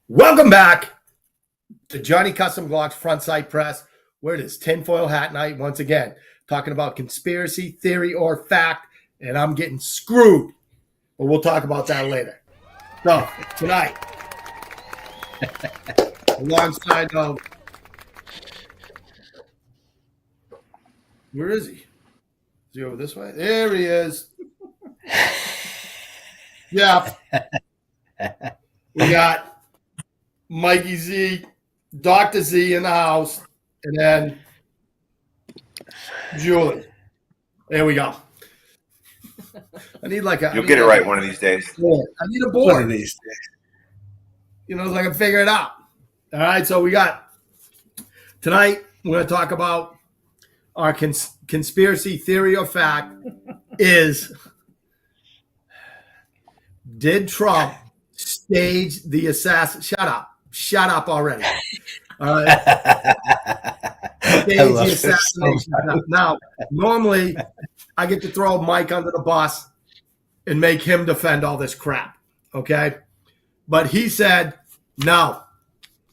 Welcome back to Johnny Custom Glock's Front Sight Press, where it is tinfoil hat night once again, talking about conspiracy, theory, or fact, and I'm getting screwed, but we'll talk about that later. So, tonight, alongside of, where is he? Is he over this way? There he is. Yeah. We got Mikey Z, Dr. Z in the house, and then Julie. There we go. I need like a. You'll get it right one of these days. Board. I need a board. One of these days. You know, so I can figure it out. All right, so we got tonight. We're going to talk about our conspiracy theory or fact is: did Trump stage the assassin? Shut up already. All right. Stage the assassination. Now, normally I get to throw Mike under the bus and make him defend all this crap. Okay. But he said, no,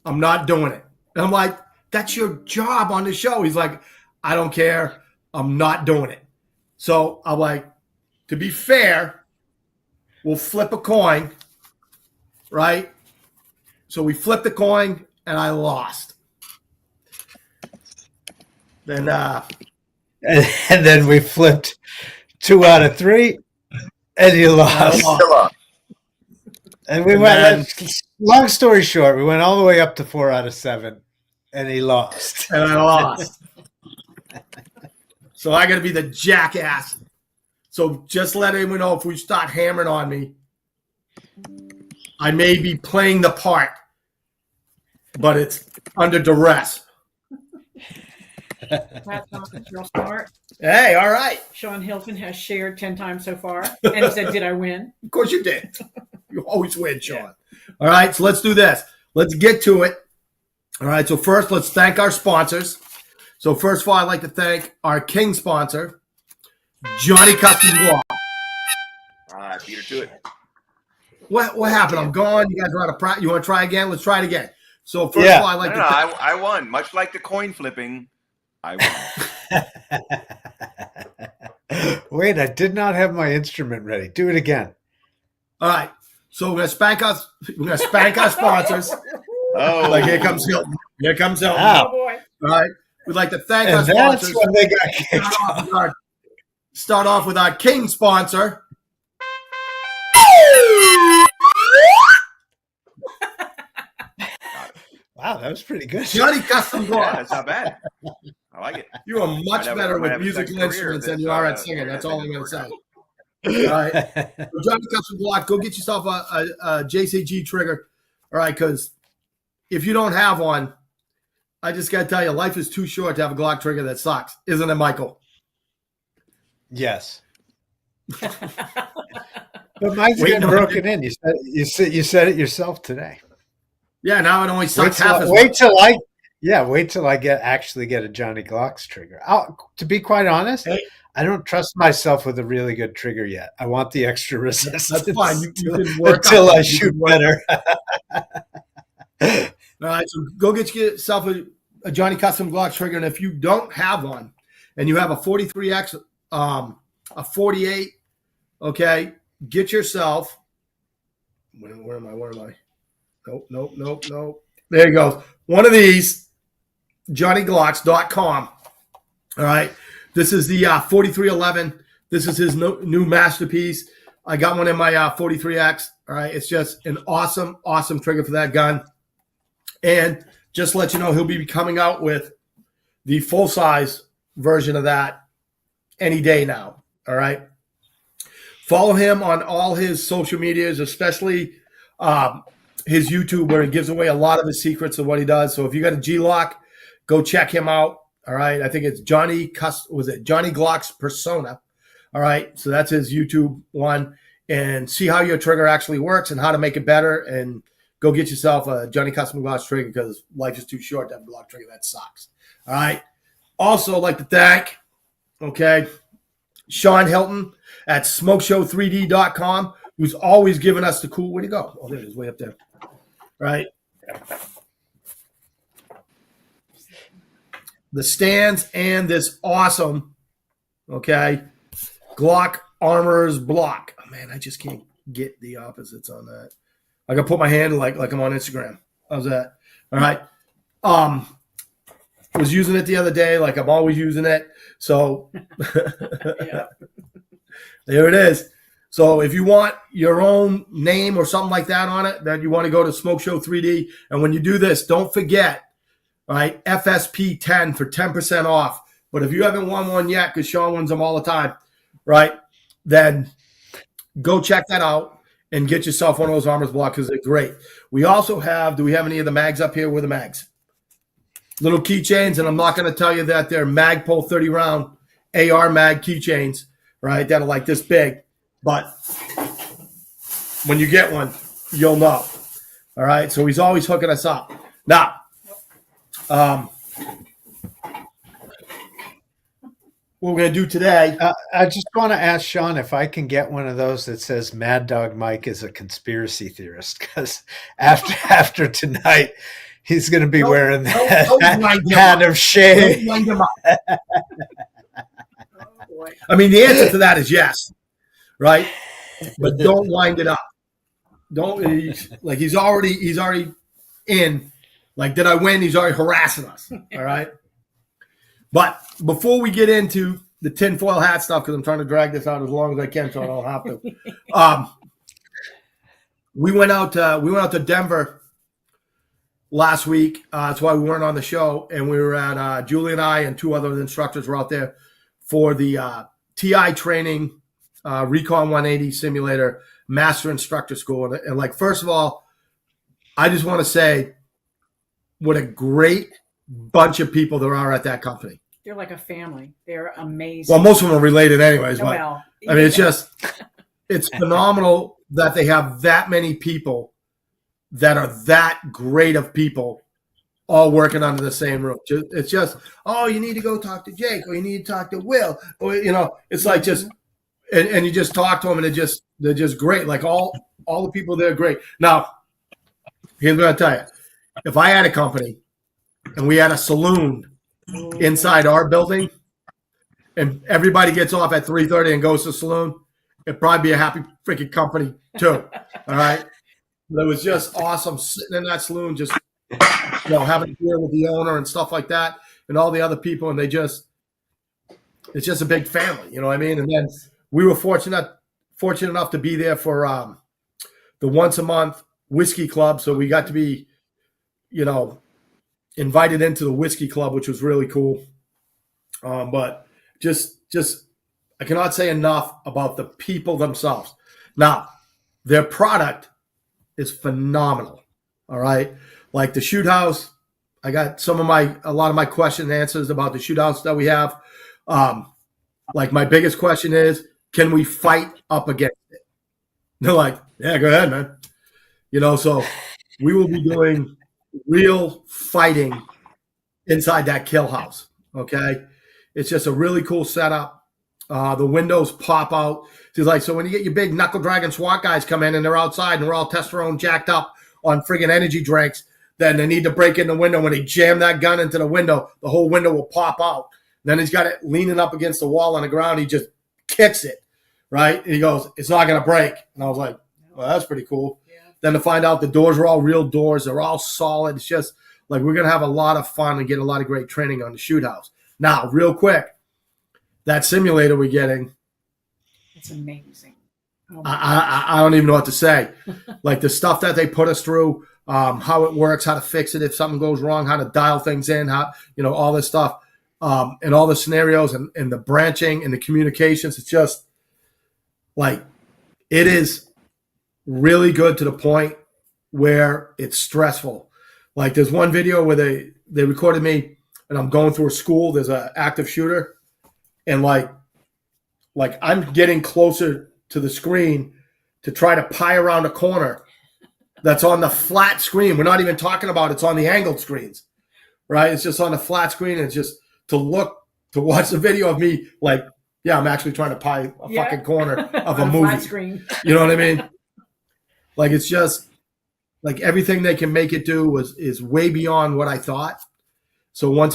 I'm not doing it. And I'm like, that's your job on the show. He's like, I don't care. I'm not doing it. So I'm like, to be fair, we'll flip a coin, right? So we flipped the coin and I lost. Then and then we flipped 2 out of 3 and you lost. And we went, long story short, we went all the way up to 4 out of 7 and he lost. And I lost. So I got to be the jackass. So just let anyone know if we start hammering on me, I may be playing the part, but it's under duress. That's not real smart. Hey, all right. Sean Hilton has shared 10 times so far. And he said, did I win? Of course you did. You always win, Sean. Yeah. All right, so let's do this. Let's get to it. All right, so first let's thank our sponsors. So first of all, I'd like to thank our king sponsor, Johnny Custom Glock. All right, beat her to it. What happened? I'm gone. You guys are out of practice. You want to try again? Let's try it again. So first of all, I'd like I won. Much like the coin flipping, I won. Wait, I did not have my instrument ready. Do it again. All right. So we're gonna spank us. We're gonna spank our sponsors. Oh, like here comes Hilton. Here comes Hilton. Oh boy! All right. We'd like to thank our that's sponsors. When they got kicked start off with our king sponsor. Wow, that was pretty good. Johnny Custom Glock. Yeah, that's not bad. I like it. You are much better with musical instruments than you are at singing. That's all I'm going to say. All right. So Johnny Custom Glock, go get yourself a JCG trigger. All right, because if you don't have one, I just got to tell you, life is too short to have a Glock trigger that sucks. Isn't it, Michael? Yes. But mine's getting broken in. You said it yourself today. Yeah, now it only sucks wait till I actually get a Johnny Glock's trigger. To be quite honest, I don't trust myself with a really good trigger yet. I want the extra resistance. That's fine. You can work until I shoot better. All right, so go get yourself a Johnny Custom Glock trigger, and if you don't have one, and you have a 43X, a 48, okay, get yourself. Where am I? Nope. There you go. One of these, JohnnyGlocks.com. All right. This is the 4311. This is his new masterpiece. I got one in my 43X. All right. It's just an awesome trigger for that gun. And just to let you know, he'll be coming out with the full-size version of that any day now. All right. Follow him on all his social medias, especially his YouTube, where he gives away a lot of his secrets of what he does. So if you got a G-Lock, go check him out. All right. I think it's Johnny Glock's Persona. All right. So that's his YouTube one. And see how your trigger actually works and how to make it better. And go get yourself a Johnny Custom Glock trigger, because life is too short to have a Glock trigger that sucks. All right. Also, I'd like to thank, Sean Hilton at SmokeShow3D.com, who's always giving us the cool. Where'd he go? Oh, there it is, way up there. Right. the stands and this awesome, okay, Glock Armor's block. Oh, man, I just can't get the opposites on that. I can put my hand like I'm on Instagram. How's that? All right. Was using it the other day, like I'm always using it. So Yeah. there it is. So if you want your own name or something like that on it, then you want to go to Smoke Show 3D. And when you do this, don't forget, all right, FSP 10 for 10% off. But if you haven't won one yet, because Sean wins them all the time, right, then go check that out and get yourself one of those Armor's blocks because they're great. We also have, do we have any of the mags up here? Where are the mags? Little keychains, and I'm not going to tell you that they're Magpul 30 round AR mag keychains, right, that are like this big. But when you get one, you'll know. All right, so he's always hooking us up. Now, what we're going to do today. I just want to ask Sean if I can get one of those that says Mad Dog Mike is a conspiracy theorist, because after tonight, he's going to be wearing that hat of shame. I mean, the answer to that is yes, right? But don't wind it up. Don't like he's already in. Like, did I win? He's already harassing us. All right. But before we get into the tinfoil hat stuff, because I'm trying to drag this out as long as I can, so I don't have to. We went out to Denver last week. That's why we weren't on the show, and we were at Julie and I and two other instructors were out there for the TI training Recon 180 simulator master instructor school. And like, first of all, I just want to say what a great bunch of people there are at that company. They're like a family. They're amazing. Well, most of them are related anyways. But, Well, I mean, it's phenomenal that they have that many people that are that great of people all working under the same roof. It's just, oh, you need to go talk to Jake, or you need to talk to Will, or, you know, it's like just, and you just talk to them, and they're just great. Like all the people there are great. Now, here's what I tell you: if I had a company and we had a saloon inside our building, and everybody gets off at 3:30 and goes to the saloon, it'd probably be a happy freaking company too. All right. But it was just awesome sitting in that saloon, just, you know, having a beer with the owner and stuff like that, and all the other people, and it's just a big family, you know what I mean? And then we were fortunate enough to be there for the once a month whiskey club, so we got to be, you know, invited into the whiskey club, which was really cool. But just I cannot say enough about the people themselves. Now, their product is phenomenal. All right. Like the shoot house, I got a lot of my question and answers about the shoot house that we have. Like my biggest question is, can we fight up against it? They're like, yeah, go ahead, man. You know, so we will be doing real fighting inside that kill house. Okay. It's just a really cool setup. The windows pop out. So when you get your big knuckle dragon SWAT guys come in and they're outside and they're all testosterone jacked up on friggin' energy drinks, then they need to break in the window. When they jam that gun into the window, the whole window will pop out. Then he's got it leaning up against the wall on the ground. He just kicks it, right? And he goes, it's not going to break. And I was like, well, that's pretty cool. Yeah. Then to find out the doors are all real doors. They're all solid. It's just like we're going to have a lot of fun and get a lot of great training on the shoot house. Now, real quick, that simulator we're getting. It's amazing. Oh I don't even know what to say. Like the stuff that they put us through, how it works, how to fix it if something goes wrong, how to dial things in, how, you know, all this stuff, and all the scenarios and the branching and the communications. It's just like it is really good to the point where it's stressful. Like there's one video where they recorded me and I'm going through a school. There's an active shooter, and like I'm getting closer to the screen to try to pie around a corner that's on the flat screen. We're not even talking about it's on the angled screens, right? It's just on the flat screen. And it's just to watch the video of me like, yeah, I'm actually trying to pie a fucking corner of a movie. Screen. You know what I mean? Like it's just like everything they can make it do is way beyond what I thought. So once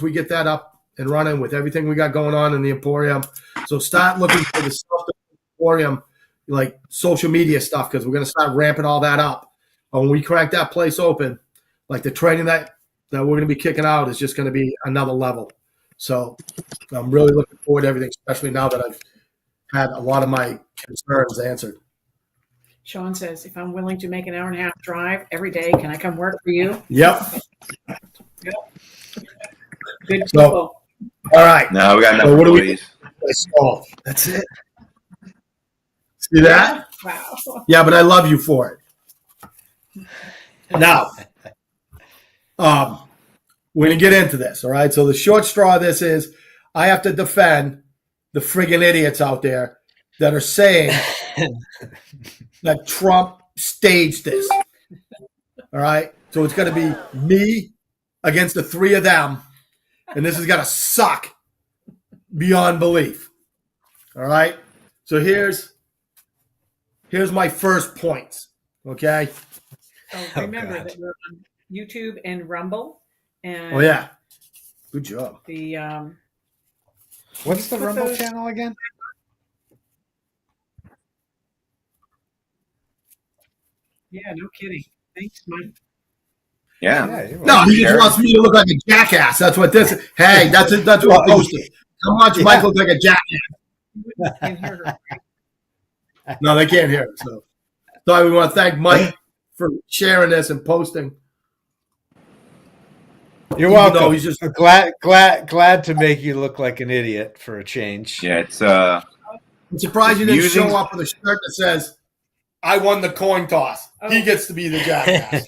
we get that up and running with everything we got going on in the Emporium, so start looking for the stuff in the Emporium, like social media stuff, because we're going to start ramping all that up. And when we crank that place open, like the training that we're going to be kicking out is just going to be another level. So I'm really looking forward to everything, especially now that I've had a lot of my concerns answered. Sean says, if I'm willing to make an hour and a half drive every day, can I come work for you? Yep. Yep. Good So, people. All right. No, we got enough So what do we employees. Oh, that's it. See that? Wow. Yeah, but I love you for it. Now, we're going to get into this, all right? So the short straw of this is I have to defend the friggin' idiots out there that are saying that Trump staged this, all right? So it's going to be me against the three of them, and this is going to suck beyond belief, all right? So here's my first points, okay? Oh, remember that we're on YouTube and Rumble. And Oh, yeah. Good job. the What's the Rumble channel again? yeah, no kidding. Thanks, Mike. Yeah. you're No, welcome. he just wants me to look like a jackass. That's what this is. Hey, that's what I posted. How much Mike looks like a jackass? You can hear her. No, they can't hear it. So we want to thank Mike for sharing this and posting. You're Even welcome. though he's just glad to make you look like an idiot for a change. Yeah, it's I'm surprised you didn't Musings- show up with a shirt that says I won the coin toss. He gets to be the jackass.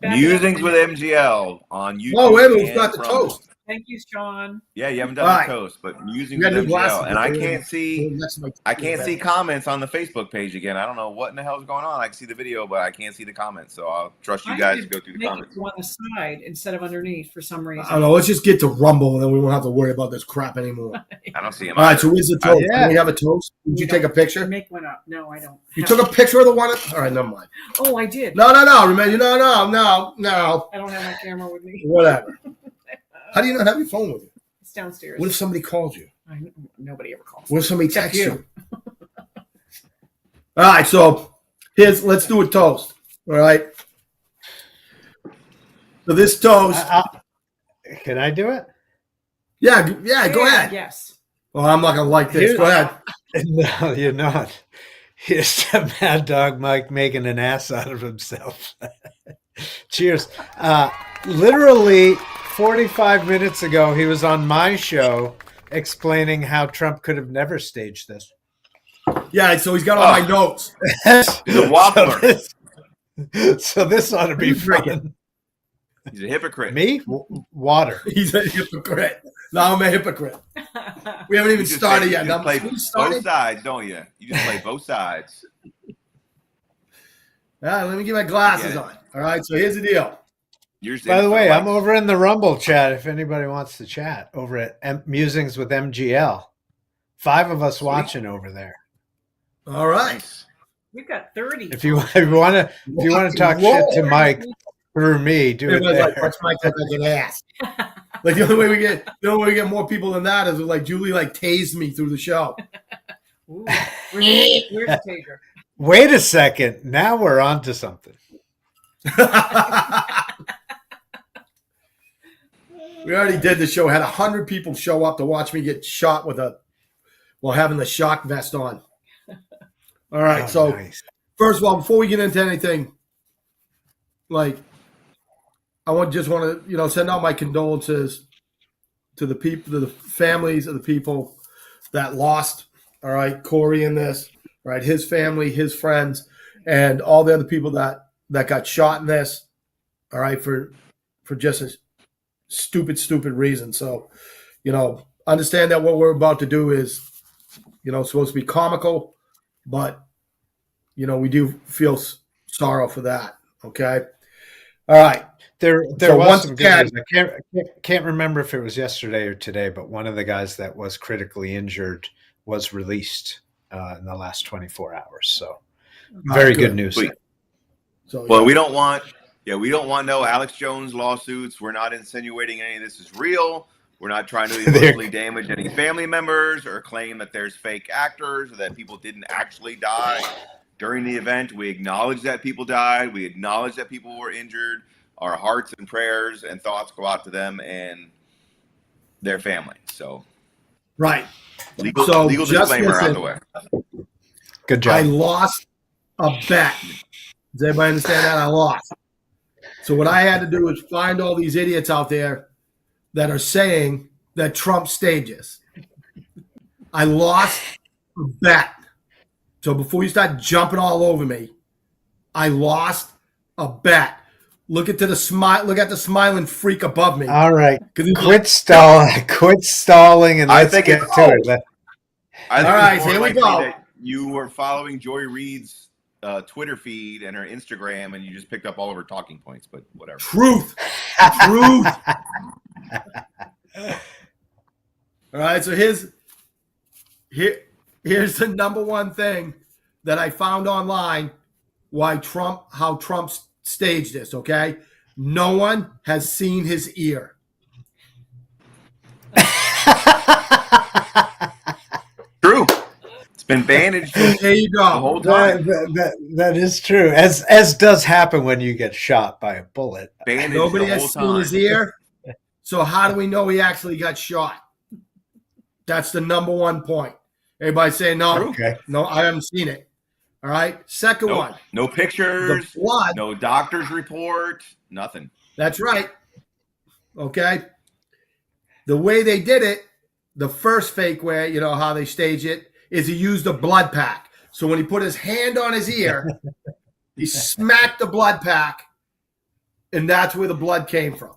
Musings with MGL on YouTube. Oh, wait a minute, we've and got the Rumble. toast. Thank you, Sean. Yeah, you haven't done All the right. toast, but Musings We got with new glasses. MGL. And I can't see I comments on the Facebook page again. I don't know what in the hell is going on. I can see the video, but I can't see the comments. So I'll trust you guys to go through the Make comments. it go on the side instead of underneath for some reason. don't know. Let's just get to Rumble, and then we won't have to worry about this crap anymore. I don't see them. All right, so where's the toast? Yeah. Can we have a toast? Did you take a picture? Make one up. No, I don't. You took a picture of the one? All right, never mind. Oh, I did. No. Remember, no. I don't have my camera with me. Whatever. How do you not have your phone with you? It's downstairs. What if somebody calls you? Nobody ever calls. What if somebody Except texts you? All right, so let's do a toast. All right. So this toast. Can I do it? Yeah, go ahead. Yes. Well, I'm not gonna like this. Here's- Go ahead. No, you're not. Here's the Mad Dog Mike making an ass out of himself. Cheers. Literally 45 minutes ago, he was on my show explaining how Trump could have never staged this. Yeah, so he's got all my notes. He's a waffler. So this ought to be fun. He's a hypocrite. Me? Water. He's a hypocrite. No, I'm a hypocrite. We haven't even You just started play- yet. You Now, just play we both started? sides, don't you? You just play both sides. Yeah, let me get my glasses Yeah. on. All right, so here's the deal. Yours By the didn't way, feel I'm like- over in the Rumble chat if anybody wants to chat over at Musings with MGL. 5 of us Sweet. watching over there. All right. Nice. We've got 30. If you want to talk shit to Mike through me, do it Everybody's like, there. what's Mike look like an ass? Like the only way we get more people than that is like Julie like tased me through the show. Ooh, where's the taser? Wait a second. Now we're on to something. We already did the show. Had 100 people show up to watch me get shot while having the shock vest on. All right, Oh, so nice. first of all, before we get into anything, like I just want to send out my condolences to the people, to the families of the people that lost. All right, Corey in this. All right, his family, his friends, and all the other people that got shot in this. All right, for just a stupid reason. So, understand that what we're about to do is, supposed to be comical, but we do feel sorrow for that. Okay. All right. There So was once some good again- news. I can't remember if it was yesterday or today, but one of the guys that was critically injured was released in the last 24 hours. So very Good. good news. Sweet. So Well, we don't want no Alex Jones lawsuits. We're not insinuating any of this is real. We're not trying to emotionally damage any family members or claim that there's fake actors or that people didn't actually die during the event. We acknowledge that people died. We acknowledge that people were injured. Our hearts and prayers and thoughts go out to them and their family. So, right. legal disclaimer out the way. Good job. I lost a bet. Does everybody understand that? I lost. So what I had to do is find all these idiots out there that are saying that Trump stages. I lost a bet. So before you start jumping all over me, I lost a bet. Look at the smiling freak above me. All right. Quit stalling, and let's get to it. All right, here we go. You were following Joy Reid's Twitter feed and her Instagram, and you just picked up all of her talking points. But whatever. Truth. All right, so here's the number one thing that I found online how Trump staged this, okay? No one has seen his ear. True. It's been bandaged. There you go. The whole time. That is true. As does happen when you get shot by a bullet. Bandaged Nobody the whole has seen time. his ear. So how do we know he actually got shot? That's the number one point. Everybody saying no. Okay. No, I haven't seen it. All right. Second one. No pictures. The blood. No doctor's report. Nothing. That's right. Okay. The way they did it, the first fake way, you know how they stage it, is he used a blood pack. So when he put his hand on his ear, he smacked the blood pack, and that's where the blood came from.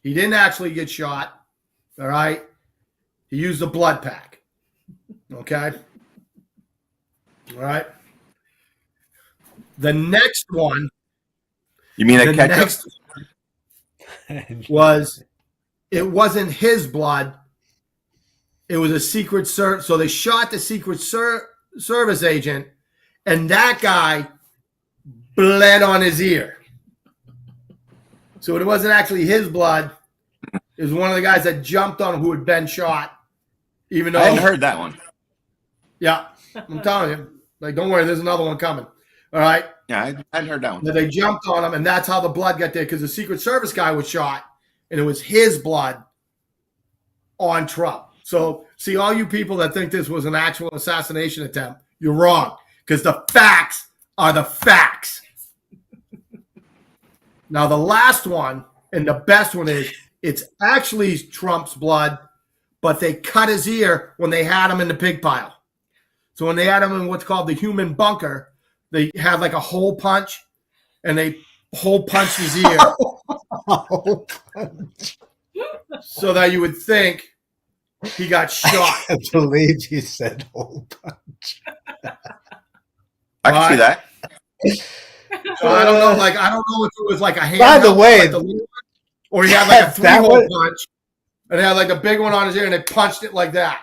He didn't actually get shot. All right. He used a blood pack. Okay. All right. The next one. You mean that ketchup? Next was it wasn't his blood. It was a secret service. So they shot the secret service agent, and that guy bled on his ear. So it wasn't actually his blood. It was one of the guys that jumped on him who had been shot. Even though I hadn't heard that one. Yeah, I'm telling you. Like, don't worry, there's another one coming. All right. Yeah, I hadn't heard that one. But they jumped on him, and that's how the blood got there, because the Secret Service guy was shot, and it was his blood on Trump. So, see, all you people that think this was an actual assassination attempt, you're wrong, because the facts are the facts. Now, the last one, and the best one is, it's actually Trump's blood, but they cut his ear when they had him in the pig pile. So when they had him in what's called the human bunker, they had like a hole punch, and they hole punched his ear. So that you would think he got shot. I believe you said hole punch. I can see that. So I don't know. Like, I don't know if it was like a hand. By the way, or he had like a that 3-hole would- punch, and he had like a big one on his ear, and they punched it like that.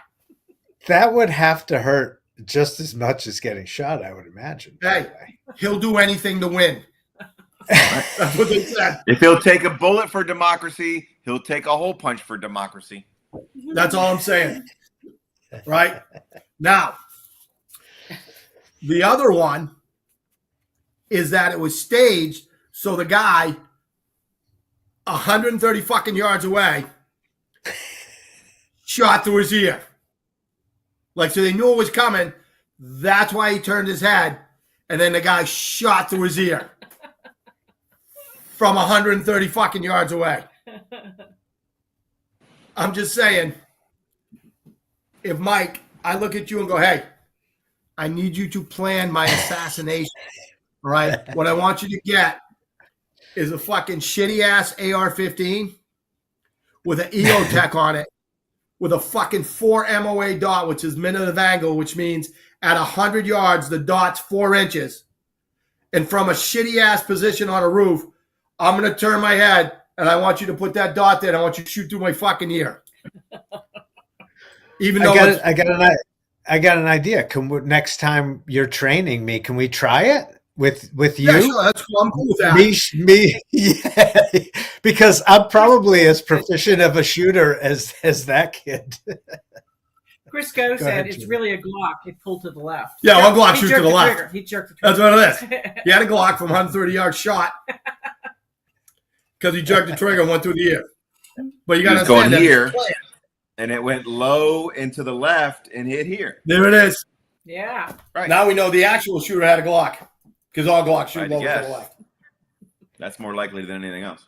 That would have to hurt just as much as getting shot, I would imagine. Hey, he'll do anything to win. That's what they said. If he'll take a bullet for democracy, he'll take a hole punch for democracy. That's all I'm saying. Right? Now, the other one is that it was staged so the guy 130 fucking yards away shot through his ear. Like, so they knew it was coming. That's why he turned his head, and then the guy shot through his ear from 130 fucking yards away. I'm just saying, if Mike, I look at you and go, hey, I need you to plan my assassination. All right? What I want you to get is a fucking shitty ass AR-15 with an EOTech on it, with a fucking 4 MOA dot, which is minute of angle, which means at 100 yards, the dot's 4 inches. And from a shitty ass position on a roof, I'm going to turn my head, and I want you to put that dot there, and I want you to shoot through my fucking ear. Even though I got an idea. Next time you're training me, can we try it? with Yeah, you. sure. That's cool. I'm cool with that. Me, yeah, because I'm probably as proficient of a shooter as that kid. Chris Go said ahead, it's Jimmy. really a Glock. It pulled to the left. Yeah, one Glock He shoots to jerked the left. trigger. He jerked the trigger. That's what it is. He had a Glock from 130 yard shot because he jerked the trigger and went through the ear. But you He got to was going understand here, that. and it went low and to the left and hit here. There it is. Yeah. Right. Now we know the actual shooter had a Glock because all Glocks shoot I'd low to guess. the left. That's more likely than anything else.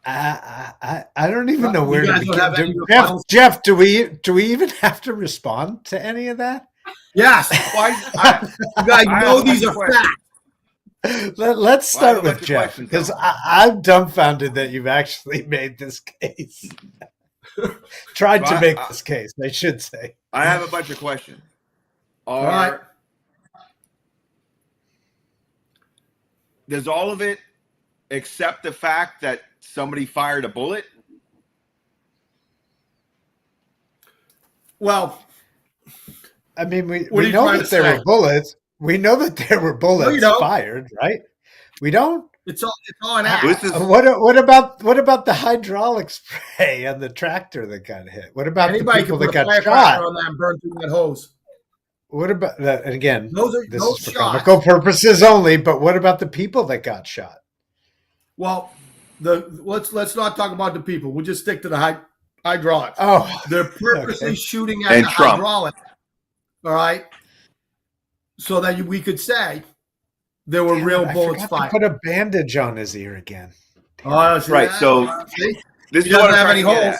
I don't even know You where to guys don't have any begin. rebuttals? Jeff, do we even have to respond to any of that? Yes. You guys I know have a these bunch are of questions. facts. Let's Well, I have start a with bunch of Jeff questions, because though. I'm dumbfounded that you've actually made this case. Tried to Well, make this case, I should say. I have a bunch of questions. right. Does all of it accept the fact that somebody fired a bullet? Well, I mean, What are we you know trying that to there say? were bullets. We know that there were bullets don't. fired, right? We don't. it's all an act. This is What about the hydraulic spray on the tractor that got hit? What about Anybody the people can that put a got firecracker shot? on that and burn through that hose. What about that? And again, Those this is for shots. comical purposes only. But what about the people that got shot? Well, let's not talk about the people. We'll just stick to the hydraulics. Oh, They're purposely okay. shooting at And the Trump. hydraulic. All right. So that we could say there were Damn real it, I bullets forgot to fired. put a bandage on his ear again. Oh, see right. that? So See? this He is what doesn't I'm have trying any to get holes.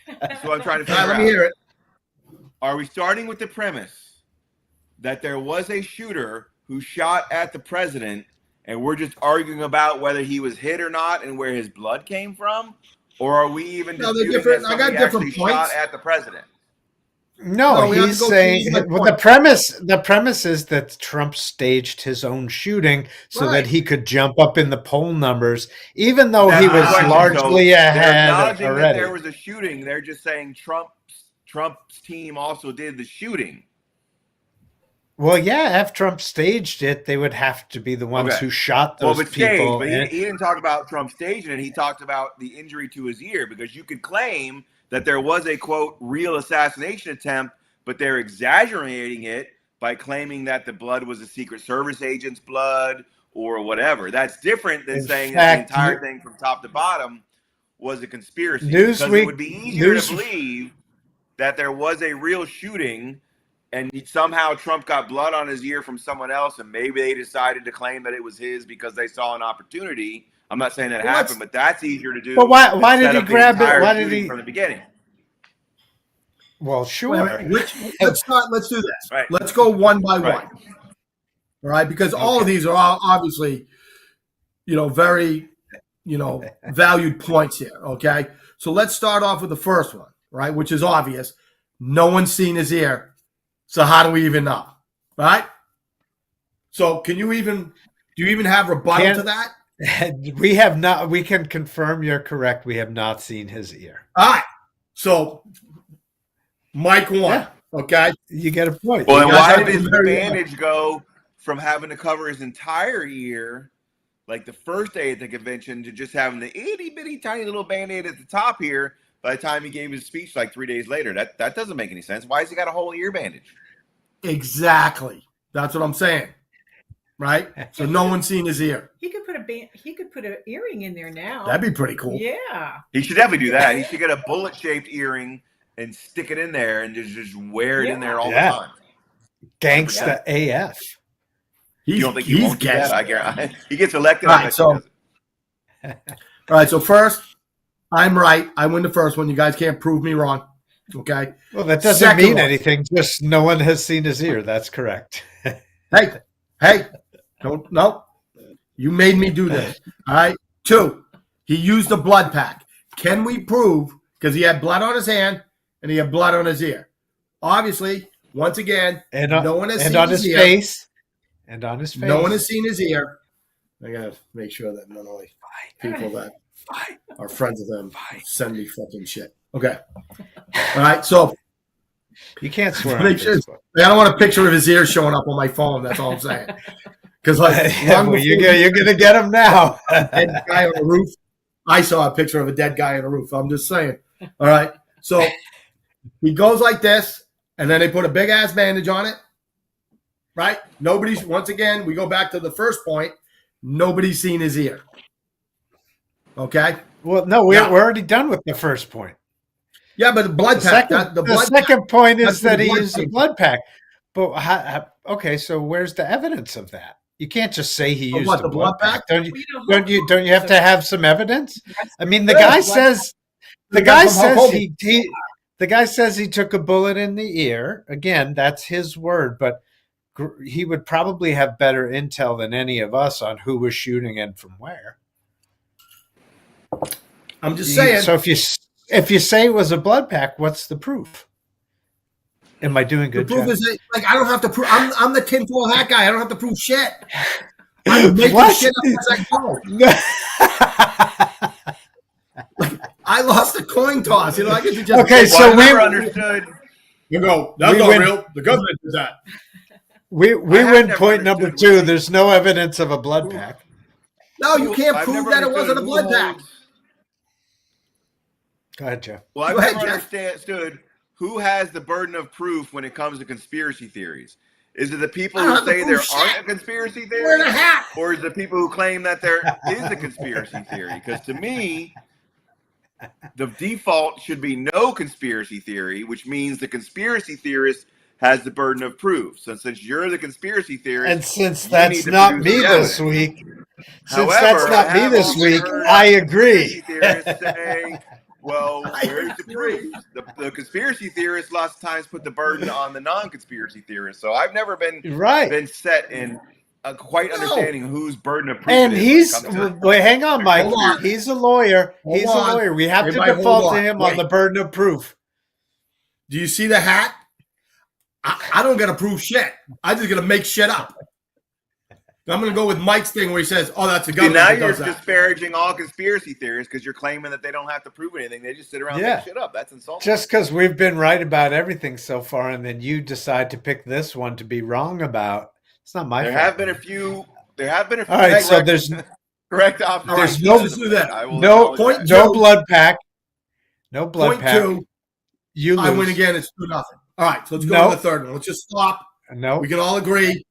at. That's what I'm trying to All right, figure let me out. hear it. Are we starting with the premise that there was a shooter who shot at the president, and we're just arguing about whether he was hit or not and where his blood came from? Or are we even No, they're disputing different. that I got somebody different actually points. shot at the president? No, No, we have to he's go to saying my well, point. the premise is that Trump staged his own shooting so Right. that he could jump up in the poll numbers, even though That's he the was question. largely So they're ahead acknowledging that already. there was a shooting. They're just saying Trump's team also did the shooting. Well, yeah, if Trump staged it, they would have to be the ones Okay. who shot Well, those but staged, people. but and- he didn't talk about Trump staging it. He talked about the injury to his ear, because you could claim that there was a, quote, real assassination attempt, but they're exaggerating it by claiming that the blood was a Secret Service agent's blood or whatever. That's different than In saying fact, that the entire thing from top to bottom was a conspiracy. Newsweek- because it would be easier News- to believe that there was a real shooting and somehow Trump got blood on his ear from someone else, and maybe they decided to claim that it was his because they saw an opportunity. I'm not saying that Well, happened, but that's easier to do. But why than did set he up the grab it? entire Why did shooting he- from the beginning? Well, Wait a sure. minute. Let's do this. Right. Let's go one by Right. one. All right, because all of Okay. these are all obviously, very, valued points here. Okay, so let's start off with the first one, right, which is obvious. No one's seen his ear, so how do we even know, right? So do you even have rebuttal to that? We have not. We can confirm you're correct. We have not seen his ear. All right, so Mike won. Yeah. Okay, You get a point. Well, then guys why have did to the marry bandage go from having to cover his entire ear, like the first day at the convention, to just having the itty bitty tiny little band-aid at the top here by the time he gave his speech like 3 days later? That doesn't make any sense. Why has he got a whole ear bandage? exactly. That's what I'm saying. Right. So no one's seen his ear. He could put an earring in there now. That'd be pretty cool. Yeah. He should definitely do that. He should get a bullet-shaped earring and stick it in there and just wear it in there all Yeah. the time. Gangsta AF. You don't think he won't do that? I guarantee. He gets elected. All I right, bet so- he does it. All right. So first, I'm right. I win the first one. You guys can't prove me wrong. Okay. Well, that doesn't Second mean one. anything. Just no one has seen his ear. That's correct. Hey, don't, no. You made me do this. All right. 2, he used a blood pack. Can we prove, because he had blood on his hand and he had blood on his ear? Obviously, once again, And no one has and seen on his his ear. face. And on his face. No one has seen his ear. I gotta make sure that not only people that are friends with him send me fucking shit. Okay. All right. So You can't swear on Make sure. Facebook. I don't want a picture of his ears showing up on my phone. That's all I'm saying. Because like long Well, before you're gonna get them now. a dead guy on the roof, I saw a picture of a dead guy on the roof. I'm just saying. All right. So he goes like this, and then they put a big ass bandage on it. Right? Nobody's, once again, we go back to the first point. Nobody's seen his ear. Okay? Well, no, we're Yeah. already done with the first point. Yeah, but the blood The pack. second, The the blood second point that's is where that the he blood used a came blood pack. But okay, so where's the evidence of that? You can't just say he Of used what, a the blood blood pack. pack? Don't you have to have some evidence? I mean, the Yeah, guy blood says the The guy guy from Hulk says Hogan. the guy says he took a bullet in the ear. Again, that's his word, but he would probably have better intel than any of us on who was shooting and from where. I'm just saying. So if you say it was a blood pack, what's the proof? Am I doing The good, proof Jeff? is that, like, I don't have to prove. I'm the tinfoil hat guy. I don't have to prove shit. I'm making What? shit up as I go. I lost a coin toss. You know, I get to just Okay, say, so I've never understood. you go. That's we not win. real. The government does that. we I have win never point number understood 2. There's no evidence of a blood pack. No, you can't I've prove never that it understood wasn't a who blood pack. holds- Go ahead, Jeff. Well, I've Go ahead, never Jeff. understood who has the burden of proof when it comes to conspiracy theories. Is it the people I don't who have to say prove there shit. aren't a conspiracy We're in theory, a hat. or is it the people who claim that there is a conspiracy theory? Because to me, the default should be no conspiracy theory, which means the conspiracy theorist has the burden of proof. So since you're the conspiracy theorist, And since you that's need to not produce me the this evidence. week, However, I have also week, heard I agree. conspiracy theorists say, well, I where's the agree. proof? The conspiracy theorists lots of times put the burden on the non-conspiracy theorists. So I've never been Right. set in quite understanding whose burden of proof And it is he's when it comes to wait, hang on, Mike. Hold on. He's a lawyer. Hold He's on. a lawyer. We have Everybody to default hold to on. him Wait. on the burden of proof. Do you see the hat? I don't got to prove shit. I just got to make shit up. I'm going to go with Mike's thing where he says, "Oh, that's the See, government now that you're does that." disparaging all conspiracy theorists because you're claiming that they don't have to prove anything. They just sit around and Yeah. make shit up. That's insulting. Just because we've been right about everything so far, and then you decide to pick this one to be wrong about, it's not my There fault. have been a few. There have been a few. All right, so correct- there's correct observations. no- let's do that. I will no acknowledge that. no blood pack. No blood Point pack. 2, You lose. I win again. It's 2-0. All right, so let's go No. to the third one. Let's just stop. No. We can all agree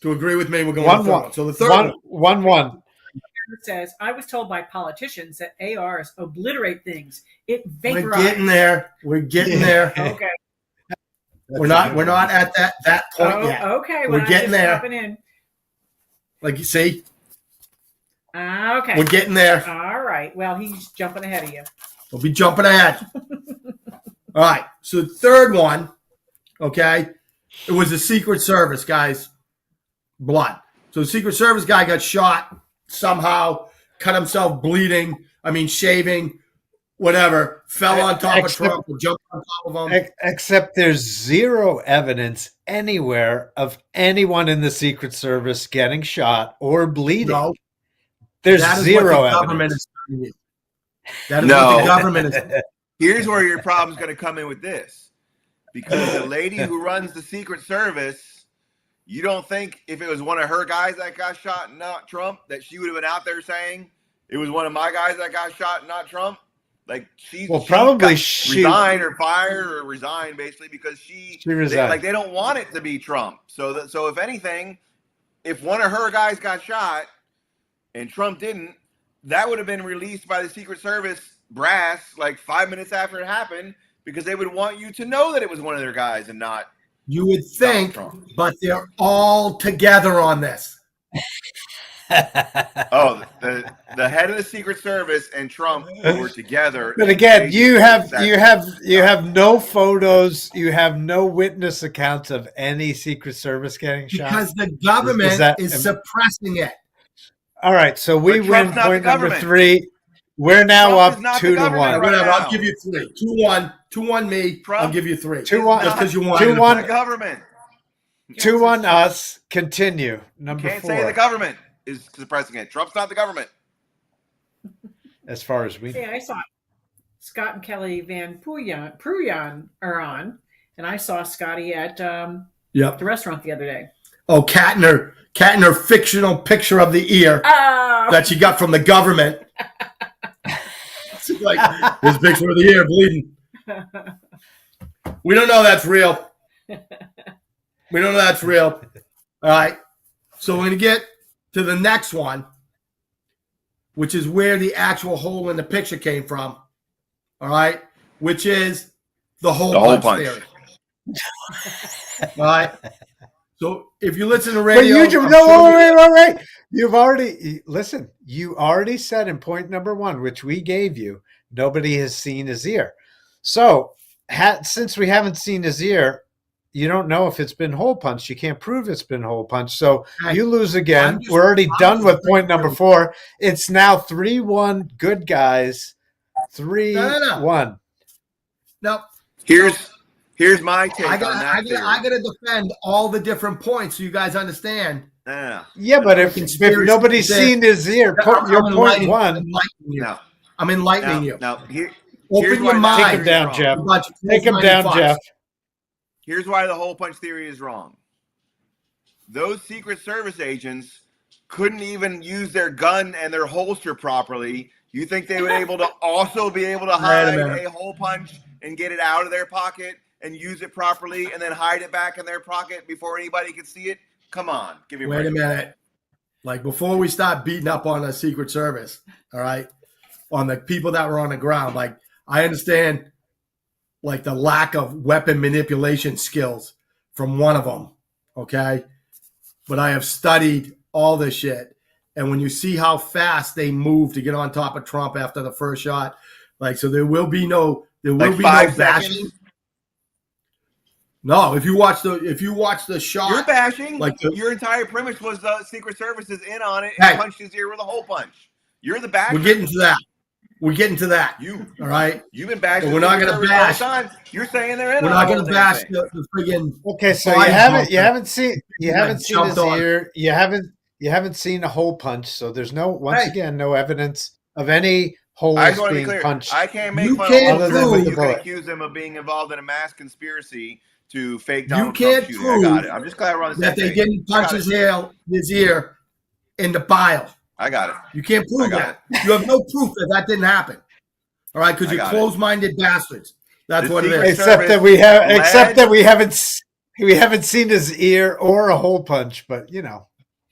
to agree with me. We're going to the third 1-1. one. So the third one. 1-1. It says, I was told by politicians that ARs obliterate things. It We're vaporizes. getting there. We're getting there. Okay. We're not at that point yet. Okay. We're Well, getting I'm just there. dropping in. Like you see, Okay. we're getting there. All right. Well, he's jumping ahead of you. We'll be jumping ahead. All right. So the third one, okay, it was the Secret Service guy's blood. So the Secret Service guy got shot somehow, cut himself bleeding. I mean, shaving, whatever. Fell on top of Trump and jumped on top of him. Except there's zero evidence anywhere of anyone in the Secret Service getting shot or bleeding. No, There's that is zero what the government evidence. is telling you. That is No. what the government is. Here's where your problem's going to come in with this. Because the lady who runs the Secret Service, you don't think if it was one of her guys that got shot, not Trump, that she would have been out there saying it was one of my guys that got shot, not Trump? Like she Probably resigned or fired or resigned basically because she resigned. they don't want it to be Trump. So if anything, if one of her guys got shot and Trump didn't, that would have been released by the Secret Service brass like 5 minutes after it happened because they would want you to know that it was one of their guys and not. You would think, but they're all together on this. Oh, the head of the Secret Service and Trump were together. But again, you have no photos, you have no witness accounts of any Secret Service getting shot. Because the government is suppressing it. All right, so we But win Trump's not point the number government. 3. We're now Trump is up not 2 the to government 1. right Whatever, now. I'll give you 3. 2-1. 2-1 me. Trump- I'll give you 3. 2-1. Just because you won. 2-1. The government. 2-1 us. Continue. Number Can't 4. say the government is suppressing it. Trump's not the government. As far as we know. Yeah, I saw it. Scott and Kelly Van Pruyan are on, And I saw Scotty at Yep. the restaurant the other day. Oh, cat in her fictional picture of the ear Oh, that she got from the government. She's like, this picture of the ear bleeding. We don't know that's real. We don't know that's real. All right. So we're going to get to the next one, which is where the actual hole in the picture came from. All right. Which is the hole punch theory. All right. So if you listen to radio, wait. You've already listen. You already said in point number 1, which we gave you, nobody has seen his ear. So since we haven't seen his ear, you don't know if it's been hole punched. You can't prove it's been hole punched. So you lose again. We're already done with point number 4. It's now 3-1. Good guys. 3-1. No. Here's my take on that. I gotta defend all the different points so you guys understand. Yeah, but if nobody's seen his ear, your point 1. I'm enlightening you. Now, here's open your mind. Take him down, Jeff. Take him down, Jeff. Here's why the hole punch theory is wrong. Those Secret Service agents couldn't even use their gun and their holster properly. You think they would also be able to hide a hole punch and get it out of their pocket and use it properly and then hide it back in their pocket before anybody could see it? Come on, give me a break. Wait a minute. Like, before we start beating up on the Secret Service, all right, on the people that were on the ground, like, I understand, like, the lack of weapon manipulation skills from one of them, okay? But I have studied all this shit. And when you see how fast they move to get on top of Trump after the first shot, like, so there will be no bashing. No, if you watch the shot, you're bashing. Like, your entire premise was the Secret Service is in on it and punched his ear with a hole punch. You're the basher. We're getting to that. All right. You've been bashing. But we're not going to bash. All the time. You're saying they're in. We're not going to bash the friggin'. Okay, so you haven't seen his ear. You haven't seen a hole punch. So there's no evidence of any holes being punched. I can't make fun of him. You can accuse him of being involved in a mass conspiracy to fake Donald Trump shooting. I got it. I'm just glad we're on the same page. That they didn't punch his ear in the bile. I got it. You can't prove that. You have no proof that didn't happen. All right, because you're closed-minded bastards. That's what it is. Except that we haven't seen his ear or a hole punch, but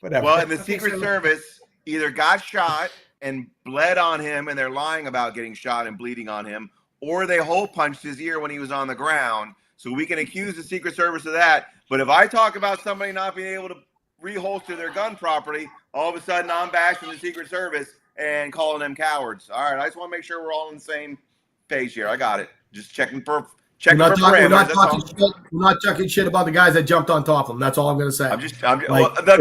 whatever. Well, and the Secret Service either got shot and bled on him, and they're lying about getting shot and bleeding on him, or they hole punched his ear when he was on the ground. So we can accuse the Secret Service of that. But if I talk about somebody not being able to reholster their gun properly, all of a sudden I'm bashing the Secret Service and calling them cowards. All right, I just want to make sure we're all on the same page here. I got it. Just checking for parameters. We're not talking shit about the guys that jumped on top of him. That's all I'm going to say. The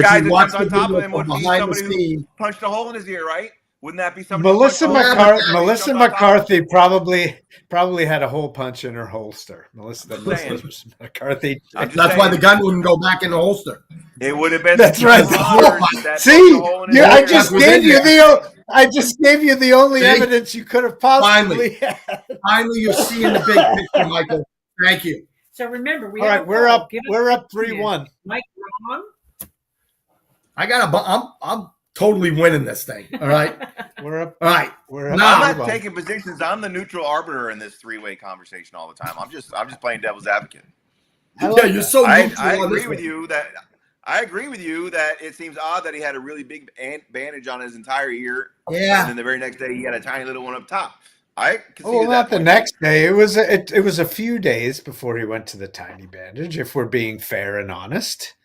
guys that jumped on top of him would be somebody who punched a hole in his ear, right? Wouldn't that be somebody? Melissa McCarthy probably had a hole punch in her holster. Melissa McCarthy. That's why the gun wouldn't go back in the holster. It would have been. That's right. See, I just gave you the only evidence you could have possibly had. Finally, you're seeing the big picture, Michael. Thank you. So remember, we're up 3-1. Mike, I'm totally winning this thing. All right. We're up. All right. We're up. I'm not taking positions. I'm the neutral arbiter in this three-way conversation all the time. I'm just playing devil's advocate. You're so neutral. I agree with you that it seems odd that he had a really big bandage on his entire ear. Yeah. And then the very next day he had a tiny little one up top. I can see not the next day. It was a few days before he went to the tiny bandage. If we're being fair and honest.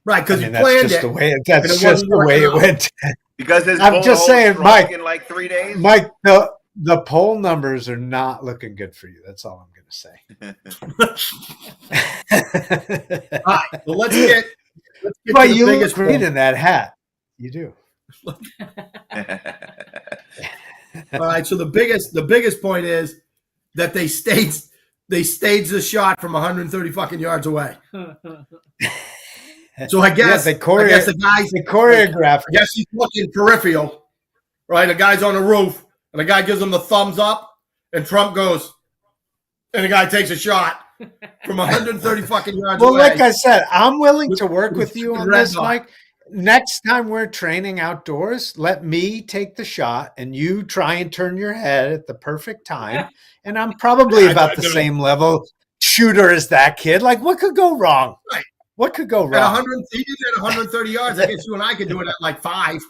Right, because you planned it. That's just the way it went. Because I'm just saying, Mike. In like 3 days. Mike, the poll numbers are not looking good for you. That's all I'm going to say. All right, well, let's get but you look great in that hat. You do. All right, so the biggest point is that they staged the shot from 130 fucking yards away. So I guess the choreographed. I guess he's looking peripheral, right? A guy's on the roof, and the guy gives him the thumbs up, and Trump goes, and the guy takes a shot, from 130 fucking yards Well, away. like I said, I'm willing to work With with you on red this, dot. Mike. Next time we're training outdoors, let me take the shot and you try and turn your head at the perfect time. And I'm probably about the same level shooter as that kid. Like, what could go wrong? Right. What could go At wrong? 100, he did it at 130 yards. I guess you and I could do it at like 5.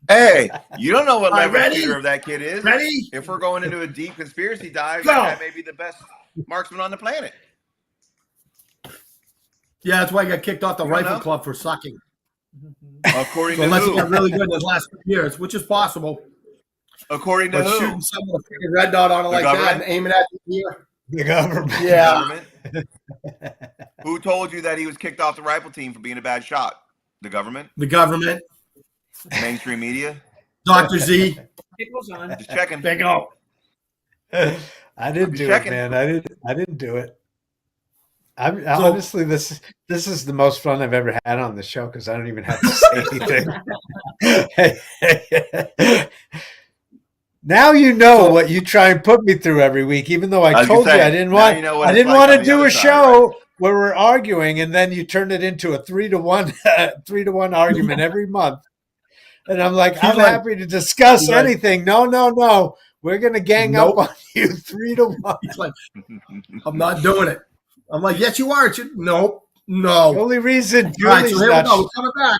Hey, you don't know what All right, level ready? shooter of that kid is. Ready? If we're going into a deep conspiracy dive, Go. that may be the best marksman on the planet. Yeah, that's why he got kicked off the You don't rifle know? club for sucking. According to Unless he who? got really good in his last 2 years, which is possible. According to But who? shooting someone with a freaking red dot on it The like that government? and aiming at the ear. The government. The Yeah. government? Who told you that he was kicked off the rifle team for being a bad shot? The government? The government. Mainstream media? Dr. Z. It goes on. Just checking. There you go. I didn't do checking. it, man. I didn't do it. Honestly, this is the most fun I've ever had on the show because I don't even have to say anything. Now you know what you try and put me through every week, even though I was told gonna you say, I didn't now want you know what I it's didn't like want on to the do other a side, show right? where we're arguing, and then you turned it into a 3-to-1 3-to-1 argument every month. And I'm like, He's I'm like- happy to discuss he's like- anything. No. We're gonna gang Nope. up on you 3-to-1. He's like, I'm not doing it. I'm like, yes, you are. Nope. The No. only reason All right, so Julie's here we not. go. We're coming back.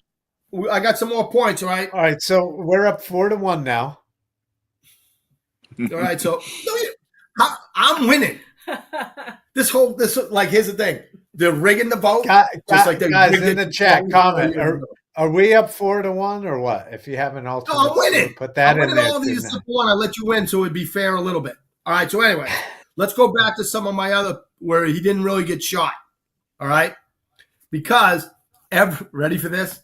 I got some more points, all right? All right, so we're up 4-to-1 now. All right, so I'm winning. This like, here's the thing. They're rigging the vote. Just like they Guys rigged in it the chat, comment. years ago. Are we up 4-to-1 or what? If you have an alternate, No, I'm winning. put that I'm in winning there. all too these now. except one. I let you win, so it'd be fair a little bit. All right. So anyway, let's go back to some of my other where he didn't really get shot. All right, because ready for this?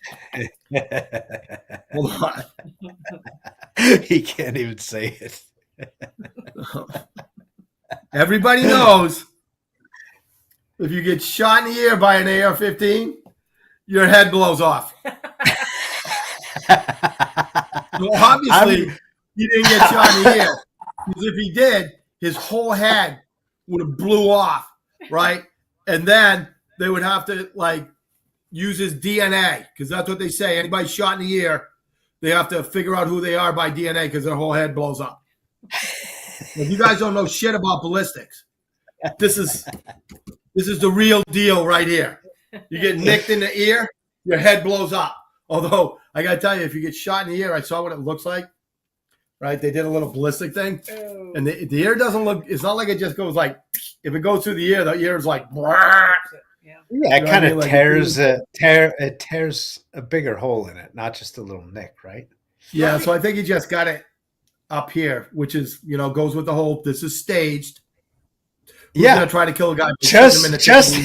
Hold on. He can't even say it. Everybody knows if you get shot in the ear by an AR-15, your head blows off. So obviously, he didn't get shot in the ear. Because if he did, his whole head would have blew off, right? And then they would have to use his DNA because that's what they say. Anybody shot in the ear, they have to figure out who they are by DNA because their whole head blows up. If you guys don't know shit about ballistics, this is the real deal right here. You get nicked in the ear, your head blows up. Although I gotta tell you, if you get shot in the ear, I saw what it looks like. Right? They did a little ballistic thing, and the ear doesn't look. It's not like it just goes like. If it goes through the ear is like. Yeah, it You know what kind I of mean? Like, tears it tears a bigger hole in it, not just a little nick, right? Yeah, so I think he just got it up here, which is goes with the whole. This is staged. Who's gonna try to kill a guy? Just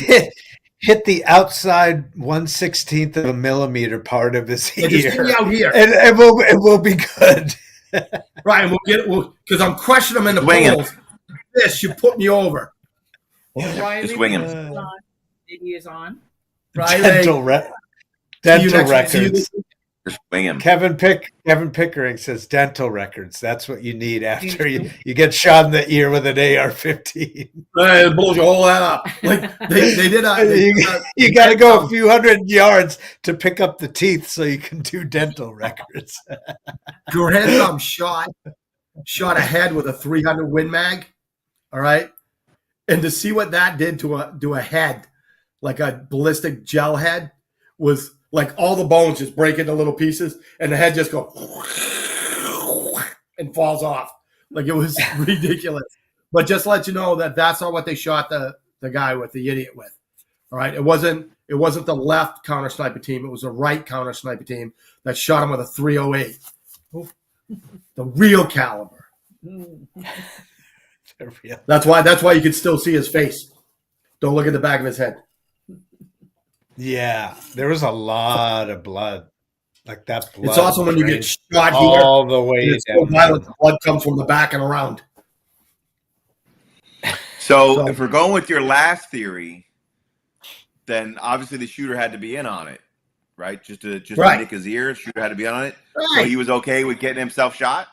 hit the outside 1/16 of a millimeter part of his Yeah, just get me ear, out here, and it will be good. right? And we'll get it because I'm crushing him in the Swinging. polls. This should put me over, Riley, Just wing him. he is on. right? Dental records. Just wing him. Kevin Pickering says dental records. That's what you need after you get shot in the ear with an AR-15. Right, it blows your whole head up. Like they did. You got to go a few hundred yards to pick up the teeth so you can do dental records. Grandson shot a head with a 300 Win Mag. All right, and to see what that did to a head, like a ballistic gel head, was like all the bones just break into little pieces, and the head just go and falls off. Like it was ridiculous. But just to let you know that that's not what they shot the guy with, the idiot with. All right, it wasn't the left counter sniper team. It was the right counter sniper team that shot him with a 308, the real caliber. That's why you can still see his face. Don't look at the back of his head. Yeah, there was a lot of blood. Like that blood. It's also when you get shot here, all the way it's so down. violent, the blood comes from the back and around. So if we're going with your last theory, then obviously the shooter had to be in on it, right? Just to nick his ear, the shooter had to be in on it. Right. So he was okay with getting himself shot?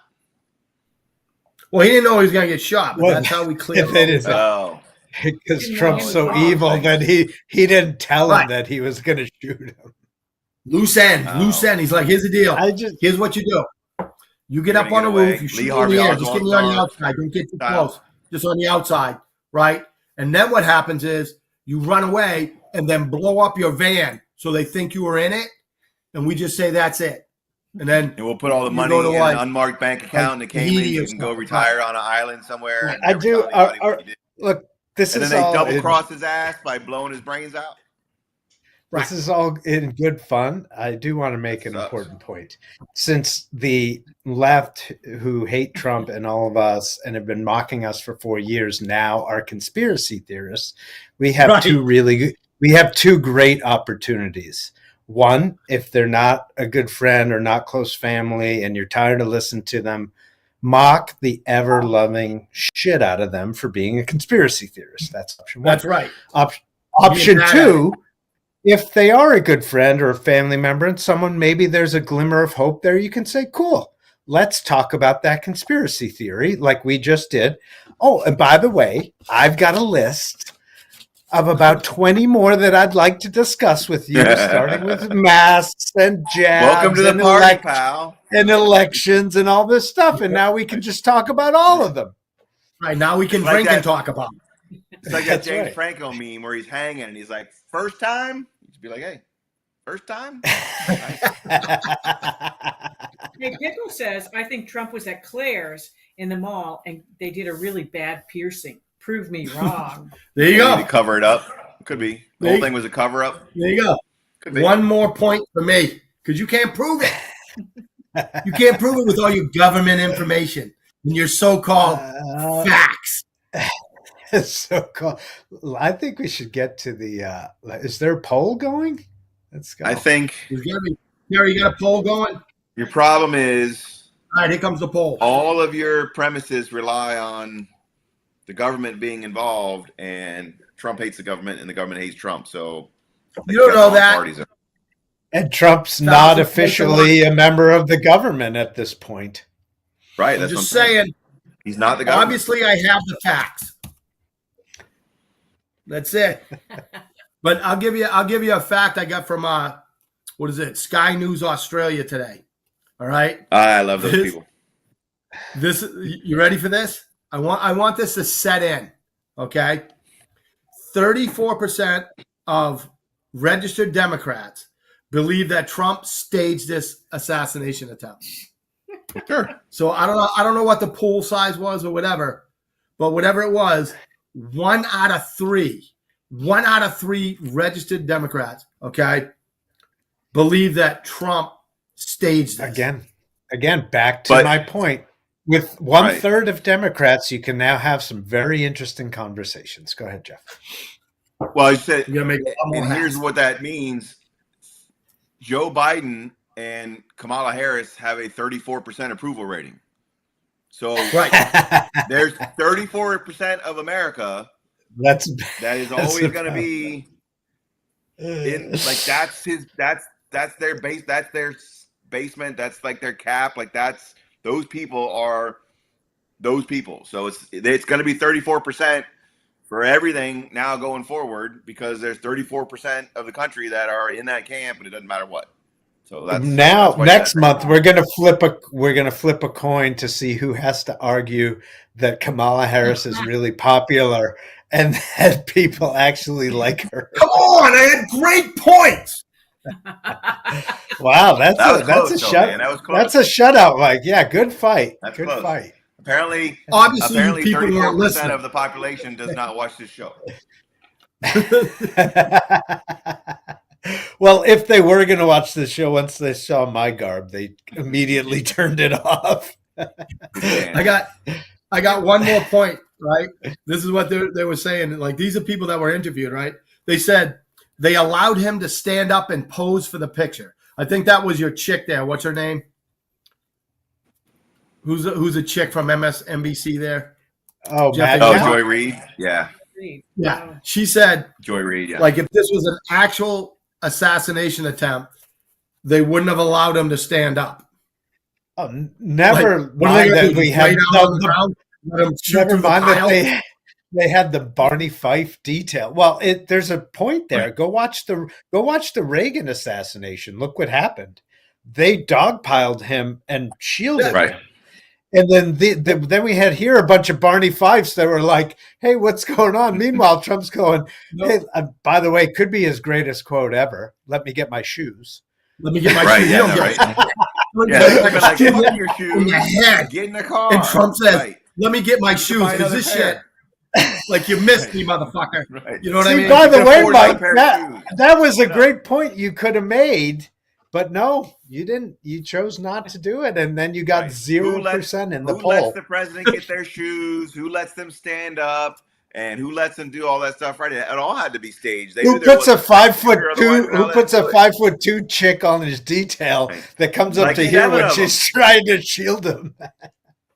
Well, he didn't know he was going to get shot, but that's how we cleared If it it. is. Oh. Because Didn't want Trump's him so involved. evil that he didn't tell him Right. that he was going to shoot him. Loose end. Oh. Loose end. He's like, here's the deal. I just Here's what you do. You get You're up gonna on get a away. roof. You Lee shoot Harvey in the air. Just get me on the Oswald outside. Don't get too style. close. Just on the outside, right? And then what happens is you run away and then blow up your van so they think you were in it, and we just say that's it. And then And we'll put all the you money go to, in like, an unmarked bank account in the Tahiti Caymans. You or can go something. retire on an island somewhere. And I never do. tell anybody what you did. Look, this And is then they all double in- cross his ass by blowing his brains out. Right. This is all in good fun. I do want to make an Sucks. important point. Since the left, who hate Trump and all of us and have been mocking us for 4 years now, are conspiracy theorists, we have Right. two great opportunities. One, if they're not a good friend or not close family and you're tired of listening to them, mock the ever-loving shit out of them for being a conspiracy theorist. That's option one. That's right. Option Be a badass. two, if they are a good friend or a family member and someone, maybe there's a glimmer of hope there, you can say, cool, let's talk about that conspiracy theory like we just did. Oh, and by the way, I've got a list of about 20 more that I'd like to discuss with you, starting with masks and jabs. Welcome to the and party, pal. and elections and all this stuff. And now we can just talk about all of them. Right. Now we can It's like drink that- and talk about it. It's like that That's James right. Franco meme where he's hanging and he's like, first time? You should be like, hey, first time? Hey, Pickle says, I think Trump was at Claire's in the mall and they did a really bad piercing. Prove me wrong. There you Maybe go. to cover it up. Could be. The whole thing was a cover up. There you go. Could be. One more point for me because you can't prove it. You can't prove it with all your government information and your so-called facts. So cool. I think we should get to the. Is there a poll going? Let's go. I think There's gotta be, Gary, you got a poll going? All your problem is right, here comes the poll. all of your premises rely on the government being involved, and Trump hates the government and the government hates Trump. So You don't know all that. parties are- And Trump's Sounds not like officially a member of the government at this point. Right. I'm That's just what I'm saying, He's not the government. obviously I have the facts. That's it. But I'll give you a fact I got from what is it? Sky News Australia today. All right. I love those people. This you ready for this? I want this to set in. Okay. 34% of registered Democrats believe that Trump staged this assassination attempt. Sure. So I don't know what the pool size was or whatever, but whatever it was, one out of three registered Democrats, okay, believe that Trump staged this. Again, back to But- my point. With one third of Democrats, you can now have some very interesting conversations. Go ahead, Jeff. Well, I said, You're gonna make a lot more and here's hats. what that means. Joe Biden and Kamala Harris have a 34% approval rating. So Right. there's 34% of America That is always going to be in, like, that's their base, that's their basement, that's like their cap, like those people are those people. So it's going to be 34% for everything now going forward, because there's 34% of the country that are in that camp, and it doesn't matter what. So that's why next month we're gonna flip a coin to see who has to argue that Kamala Harris is really popular and that people actually like her. Come on, I had great points. Wow, that's That was a close, though, man. That was close. That's a shutout, Mike. Yeah, good fight. That's Good close. fight. Apparently, Obviously, people weren't 34% listening. of the population does not watch this show. Well, if they were going to watch the show, once they saw my garb, they immediately turned it off. I got one more point, right? This is what they were saying. Like, these are people that were interviewed, right? They said they allowed him to stand up and pose for the picture. I think that was your chick there. What's her name? Who's a chick from MSNBC there? Oh, Jeff, Matt, Oh, Yeah. Joy Reid? Yeah. Yeah. She said, Joy Reid, yeah. like, if this was an actual assassination attempt, they wouldn't have allowed him to stand up. never Like, what are they mind gonna that do, we lay have down on the ground, let him shoot never through the mind that pile? they had the Barney Fife detail. Well, there's a point there. Right. Go watch the Reagan assassination. Look what happened. They dogpiled him and shielded Right. him. And then then we had here a bunch of Barney Fifes that were like, "Hey, what's going on?" Meanwhile, Trump's going, "Hey, by the way, could be his greatest quote ever. Let me get my shoes." Let me get my Right, shoes. yeah, You don't no, get right. like, Yeah, like they're a like, shoe fuck your in shoes, your head. get in the car. And Trump says, Right. "Let me get my You can shoes buy because another this pair. shit, like you missed me, motherfucker." Right. You know what I See, mean? by the You way, can afford another Mike, pair of shoes. that was a great point you could have made, but no, you didn't. You chose not to do it, and then you got Right. 0% in the Who lets poll. the president get their shoes? Who lets them stand up? And who lets them do all that stuff? Right? It all had to be staged. They Who knew there puts a wasn't censor, 5'2"? otherwise they're not Who allowed puts to a do it. 5'2" chick on his detail Right. that comes up Like to here 7 when of she's them. trying to shield him?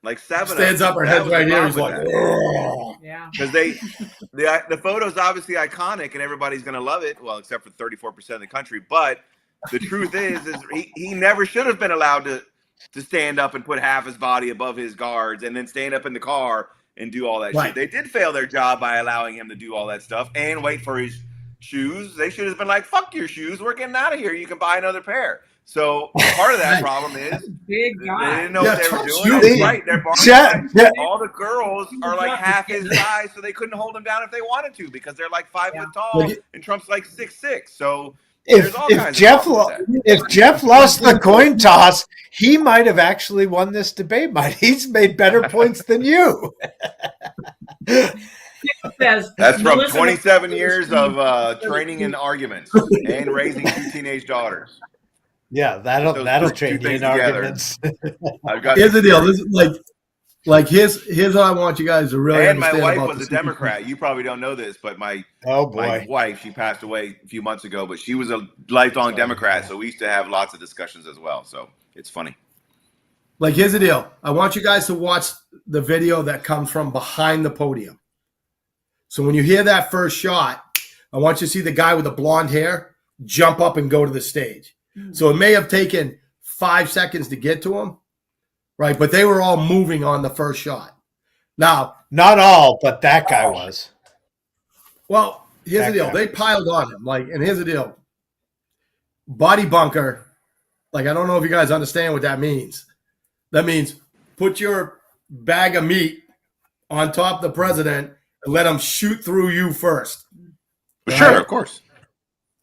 Like 7 Stands of up, them. her That head's was the right here. problem He's with like, that. "Ugh." Yeah. Because the photo's obviously iconic and everybody's going to love it. Well, except for 34% of the country. But the truth is he never should have been allowed to stand up and put half his body above his guards and then stand up in the car and do all that Right. shit. They did fail their job by allowing him to do all that stuff and wait for his shoes. They should have been like, fuck your shoes. We're getting out of here. You can buy another pair. So part of that problem is Big they guy. didn't know Yeah, what they were Trump's doing. huge. And right, they're Yeah, yeah. all the girls are like half his size, so they couldn't hold him down if they wanted to because they're like 5 foot tall Like, and Trump's like 6'6". So there's all kinds of problems with that. If Jeff lost the coin toss, he might have actually won this debate. He's made better points than you. Says, That's from Melissa 27 years of training in arguments and raising 2 teenage daughters. Yeah, that'll Those train two you in things together. arguments. I've got Here's the deal. This is like here's what I want you guys to really and my understand wife about was the a Secret Democrat. You probably don't know this, but my Oh boy. my wife, she passed away a few months ago, but she was a lifelong Democrat, so we used to have lots of discussions as well. So it's funny. Like, here's the deal. I want you guys to watch the video that comes from behind the podium. So when you hear that first shot, I want you to see the guy with the blonde hair jump up and go to the stage. So it may have taken 5 seconds to get to him, right? But they were all moving on the first shot. Now, Not all, but that guy was. well, here's That the deal. guy They piled on him. And here's the deal. Body bunker, I don't know if you guys understand what that means. That means put your bag of meat on top of the president and let him shoot through you first. Sure, of course.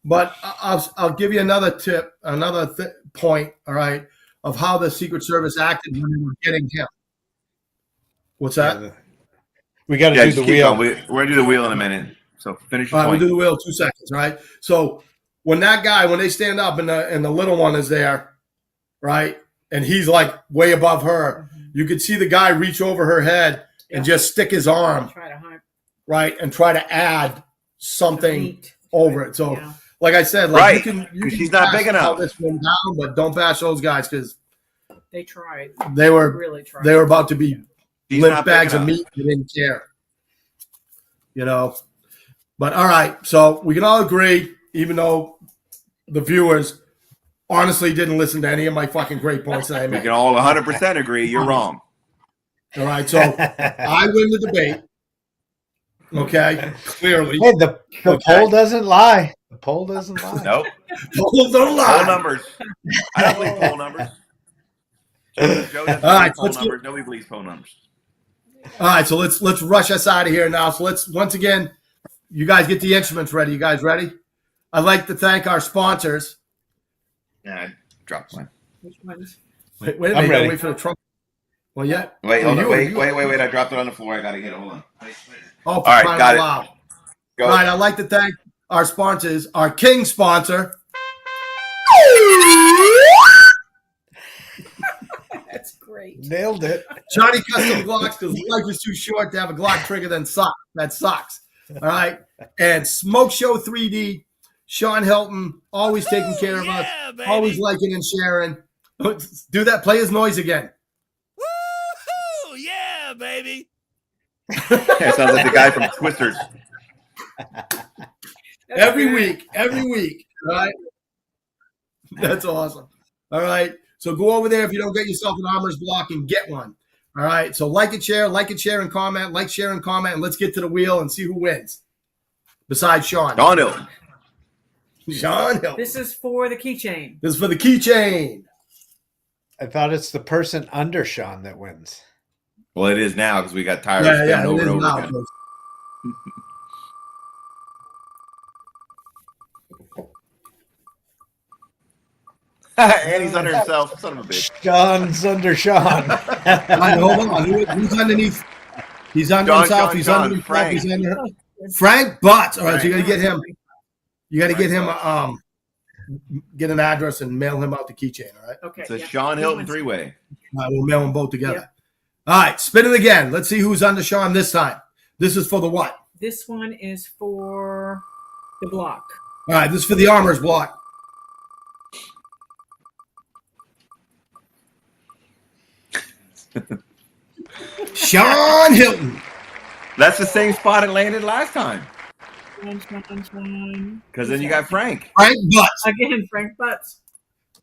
But I'll give you another tip, another point, all right, of how the Secret Service acted when they were getting him. What's that? We got to Yeah, do just the keep wheel. going. We're going to do the wheel in a minute. So finish your All right, we'll point. do the wheel 2 seconds, right? So when they stand up and the little one is there, right, and he's like way above her, you could see the guy reach over her head and just stick his arm, Try to hunt right, and try to add something meat. over it. So, Yeah. like I said, Right, you can 'cause she's not bash big enough. how this went down, but don't bash those guys because They tried. they were Really tried. about to be She's limp not big bags of enough. meat. They didn't care, But all right, so we can all agree, even though the viewers honestly didn't listen to any of my fucking great points that I We made. can all 100% agree you're wrong. All right, so I win the debate. Okay, clearly. Hey, the Okay. poll doesn't lie. The poll doesn't lie. Nope. Polls don't Poll lie. numbers. I don't believe poll numbers. Joe doesn't All right, believe poll let's get- numbers. Nobody believes poll numbers. All right, so let's rush us out of here now. So let's once again, you guys get the instruments ready. You guys ready? I'd like to thank our sponsors. Yeah, I dropped mine. Which ones? Wait a minute, I'm ready. wait for the trump. Well, yeah. Wait, Oh, hold on. you- Wait, you- wait. I dropped it on the floor. I got to get it. Hold on. Oh, for right, crying got out it. loud. Go. All right, I'd like to thank our sponsors, our king sponsor. That's great. Nailed it. Johnny Custom Glocks, because life is too short to have a Glock trigger that sucks. All right. And Smoke Show 3D, Sean Hilton, always taking care of us, always liking and sharing. Do that. Play his noise again. Woo-hoo! Yeah, baby. Yeah, sounds like the guy from Twisters. Every week. All right. That's awesome. All right. So go over there if you don't get yourself an Armor's block and get one. All right. So like and share, and comment, and let's get to the wheel and see who wins. Besides Sean. Sean Hilton. Sean Hilton. This is for the keychain. This is for the keychain. I thought it's the person under Sean that wins. Well, it is now because we got tired of spinning over and over again. And he's under himself. Son of a bitch. Sean's under Sean. Right, hold on. Who's underneath? He's under himself. He's under himself. Frank. He's under Frank Butts. All right, so you got to get him. You got to get him. Get an address and mail him out the keychain. All right. Okay. It's a Sean Hilton three-way. All right, we'll mail them both together. All right, spin it again. Let's see who's under Sean this time. This is for the what? This one is for the block. All right, this is for the Armor's block. Sean Hilton. That's the same spot it landed last time. Because then you got Frank. Frank Butts. Again, Frank Butts.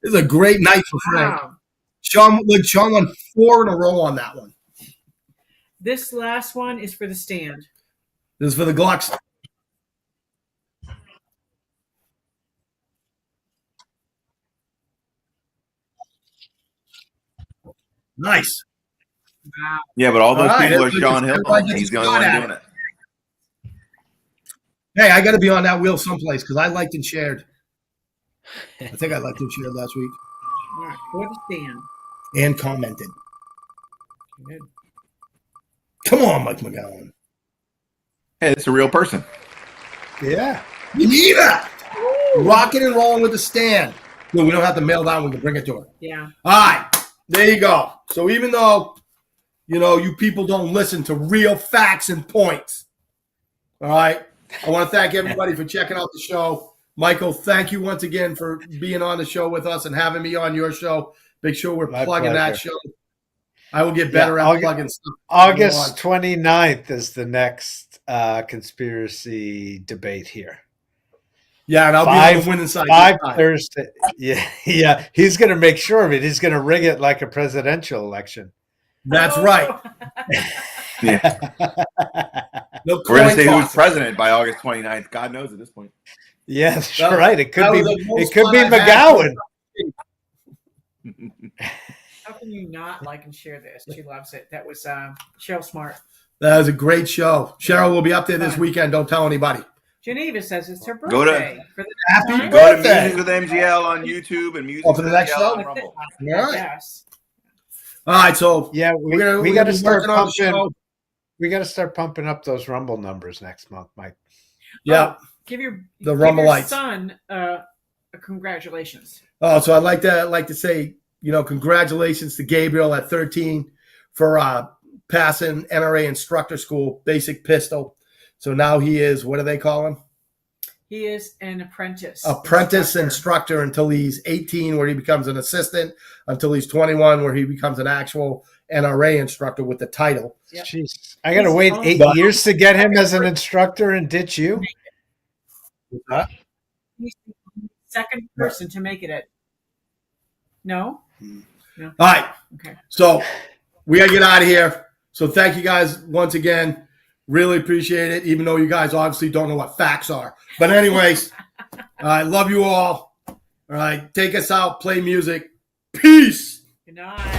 This is a great night for Frank. Wow. Sean won 4 in a row on that one. This last one is for the stand. This is for the Glocks. Nice. Wow. Yeah, but all those All right, people are that's Sean good. Hilton. He's the only one doing it. Hey, I got to be on that wheel someplace because I liked and shared. I think I liked and shared last week. All right, for the stand. And commented. Good. Come on, Mike McGowan. Hey, it's a real person. Yeah. You need that. Rocking and rolling with the stand. No, we don't have to mail down. We can bring it to her. Yeah. All right. There you go. So even though, you people don't listen to real facts and points, all right, I want to thank everybody for checking out the show. Michael, thank you once again for being on the show with us and having me on your show. Make sure we're My plugging that pleasure. show. I will get better at plugging stuff. August 29th is the next conspiracy debate here. Yeah, and I'll be on the winning side. 5 Thursday. Yeah. He's going to make sure of it. He's going to rig it like a presidential election. That's Oh. right. Yeah. No We're going to coin say who's toss. president by August 29th. God knows at this point. Yeah, that's That- right. It could that be. was the most It could fun be I've had. McGowan. How can you not like and share this? She loves it. That was Cheryl Smart. That was a great show. Cheryl will be up there this weekend. Don't tell anybody. Geneva says it's her Go to- birthday. For the Happy time? Go to birthday. Music with MGL on YouTube and Music Oh, for the with next MGL show? on Rumble. All right. Yes. All right, so Yeah, we're gonna we got to be start working on the pumping. show. We got to start pumping up those Rumble numbers next month, Mike. Yeah. Give your The give Rumbleites. your son congratulations. Oh, so I'd like to say, congratulations to Gabriel at 13 for passing NRA instructor school, basic pistol. So now he is, what do they call him? He is an apprentice. Apprentice instructor until he's 18, where he becomes an assistant, until he's 21, where he becomes an actual NRA instructor with the title. Yep. Jeez, I got to He's wait on- 8 years to get him as an instructor and ditch you. He's the second person to make it. No. All right. Okay. So we got to get out of here. So thank you guys once again. Really appreciate it, even though you guys obviously don't know what facts are. But anyways, I love you all. All right. Take us out. Play music. Peace. Good night.